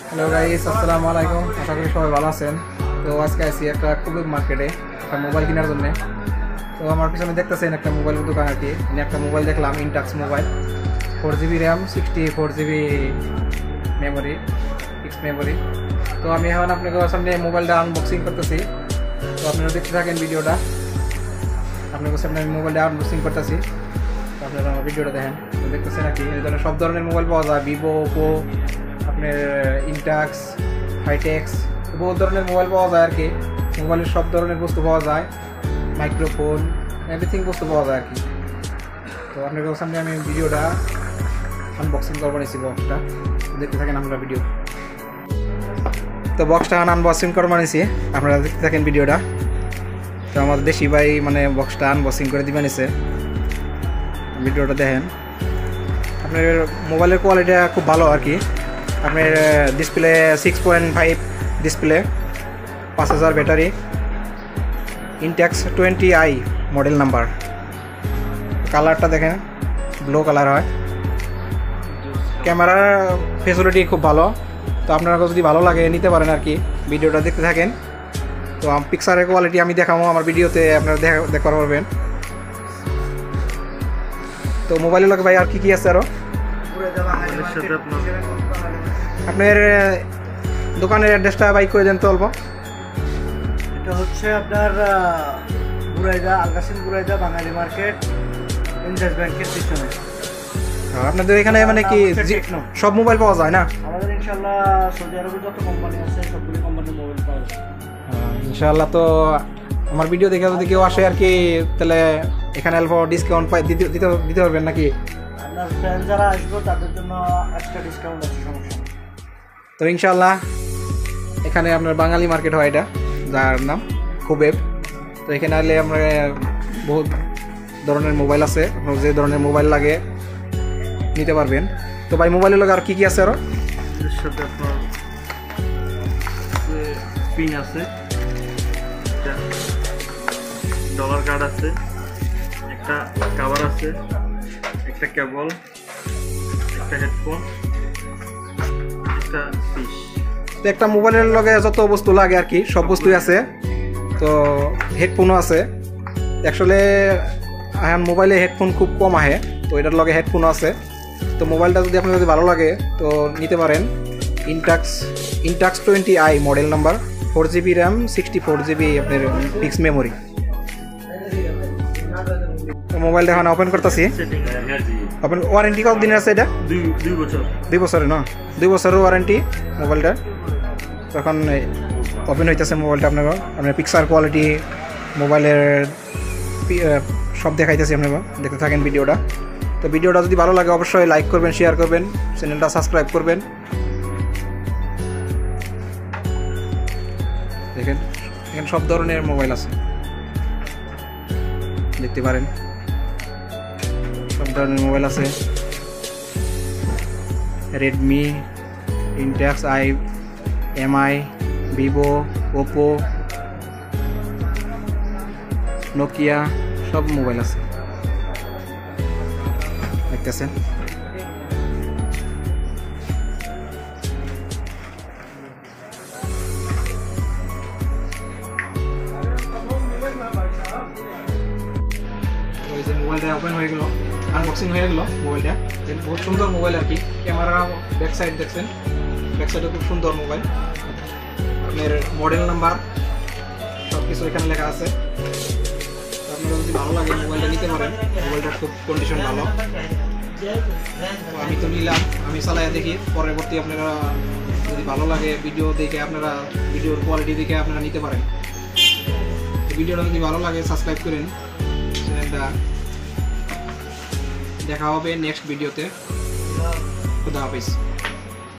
Hello guys, আসসালামু আলাইকুম। আশা করি সবাই ভালো আছেন। তো আজকে আসি একটা খুবই মার্কেটে একটা মোবাইল কেনার জন্য। তো আমার পিছনে দেখতেছেন একটা মোবাইলের দোকান আর কি। আমি একটা মোবাইল দেখলাম, Intex mobile, 4GB RAM, 64GB memory, fixed memory. তো আমি এখন আপনাদের সামনে মোবাইলটা আনবক্সিং করতেছি। তো আপনারা দেখতে থাকেন ভিডিওটা। আপনাদের সামনে আমি মোবাইলটা আনবক্সিং করতেছি, তো আপনারা আমার ভিডিওটা দেখেন। তো দেখতেছেন আর কি, এই ধরনের সব ধরনের মোবাইল পাওয়া যায়, ভিভো, ওপো, আপনার ইনটাক্স, হাইটেক্স, বহু ধরনের মোবাইল পাওয়া যায় আর কি। মোবাইলের সব ধরনের বস্তু পাওয়া যায়, মাইক্রোফোন, এভরিথিং বস্তু পাওয়া যায় আর কি। তো আপনাদের সামনে আমি ভিডিওটা আনবক্সিং করবো নিয়েছি বক্সটা, দেখতে থাকেন আমরা ভিডিও। তো বক্সটা আনবক্সিং করবো নিয়েছি, আপনারা দেখতে থাকেন ভিডিওটা। তো আমাদের দেশি ভাই মানে বক্সটা আনবক্সিং করে দিবে নিছে, ভিডিওটা দেখেন। আপনার মোবাইলের কোয়ালিটিটা খুব ভালো আর কি। আপনার display 6.5 display, 5000 battery, Intex 20i model number. কালারটা দেখেন, ব্লু কালার হয়। ক্যামেরার ফেসিলিটি খুব ভালো। তো আপনারা যদি ভালো লাগে নিতে পারেন আর কি, ভিডিওটা দেখতে থাকেন। তো পিকচারের কোয়ালিটি আমি দেখাবো আমার ভিডিওতে, আপনারা দেখতে পারবেন। তো মোবাইলের লগে ভাই আর কি আছে আরো আপনার দোকানের অ্যাড্রেসটা বাইক করে দেন তো অল্প। এটা হচ্ছে আপনার বুরাইদা, আলকাসিম বুরাইদা, বাঙালি মার্কেট, ইন্ডাস ব্যাংকের পিছনে। আপনাদের এখানে মানে কি সব মোবাইল পাওয়া যায় না? আমাদের ইনশাআল্লাহ সৌদি আরবের যত কোম্পানি আছে সবগুলো কোম্পানির মোবাইল পাওয়া যায় ইনশাআল্লাহ। তো আমার ভিডিও দেখে যদি কেউ আসে আর কি, তাহলে এখানে অল্প ডিসকাউন্ট দিতে পারবেন নাকি? আপনার ফ্রেন্ড যারা আসবে তাদের জন্য এক্সট্রা ডিসকাউন্ট আছে, সমস্যা। তো ইনশাআল্লাহ এখানে আপনার বাঙালি মার্কেট হয়, এটা যার নাম খুবেব। তো এখানে আসলে আমরা বহুত ধরনের মোবাইল আছে, আপনার যে ধরনের মোবাইল লাগে নিতে পারবেন। তো ভাই মোবাইলের লগে আর কি আছে আরো? এর সাথে আপনার পিন আছে, একটা ডলার কার্ড আছে, একটা কভার আছে, একটা কেবল, একটা হেডফোন, একটা ফিশ। তো একটা মোবাইলের লগে যত বস্তু লাগে আর কি সব বস্তুই আছে। তো হেডফোনও আছে। অ্যাকচুয়ালি এখন মোবাইলে হেডফোন খুব কম আহে, তো এটার লগে হেডফোনও আছে। তো মোবাইলটা যদি আপনার যদি ভালো লাগে তো নিতে পারেন। ইনটাক্স 20i model number, 4GB RAM, 64GB আপনার ফিক্সড মেমোরি। মোবাইলটা এখন ওপেন করতেছি। ওপেন ওয়ারেন্টি কত দিনের আছে এটা? 2 বছরের না? 2 বছরের ওয়ারেন্টি মোবাইলটা। তখন ওপেন হইতেছে মোবাইলটা। আপনার পিকচার কোয়ালিটি, মোবাইলের সব দেখাইতেছি, আপনারা দেখতে থাকেন ভিডিওটা। তো ভিডিওটা যদি ভালো লাগে অবশ্যই লাইক করবেন, শেয়ার করবেন, চ্যানেলটা সাবস্ক্রাইব করবেন। দেখেন এখানে সব ধরনের মোবাইল আছে, দেখতে পারেন সব ধরনের মোবাইল আছে। Redmi, Intex, MI, Vivo, Oppo, Nokia, সব মোবাইল আছে দেখতেছেন। ওই যে মোবাইলটা ওপেন হয়ে গেল, আনবক্সিং হয়ে গেল মোবাইলটা। বহুত সুন্দর মোবাইল আর কি। ক্যামেরা ব্যাক সাইড দেখছেন, ব্যাক সাইডে খুব সুন্দর মোবাইল। আপনার মডেল নাম্বার সব কিছু এখানে লেখা আছে। আপনারা যদি ভালো লাগে মোবাইলটা নিতে পারেন, মোবাইলটার খুব কন্ডিশন ভালো। তো আমি তো নিলাম, আমি চালাই দেখি, পরবর্তী আপনারা যদি ভালো লাগে ভিডিও দেখে আপনারা ভিডিওর কোয়ালিটি দেখে আপনারা নিতে পারেন। ভিডিওটা যদি ভালো লাগে সাবস্ক্রাইব করেন চ্যানেলটা। দেখা হবে নেক্সট ভিডিওতে। খুদা হাফেজ।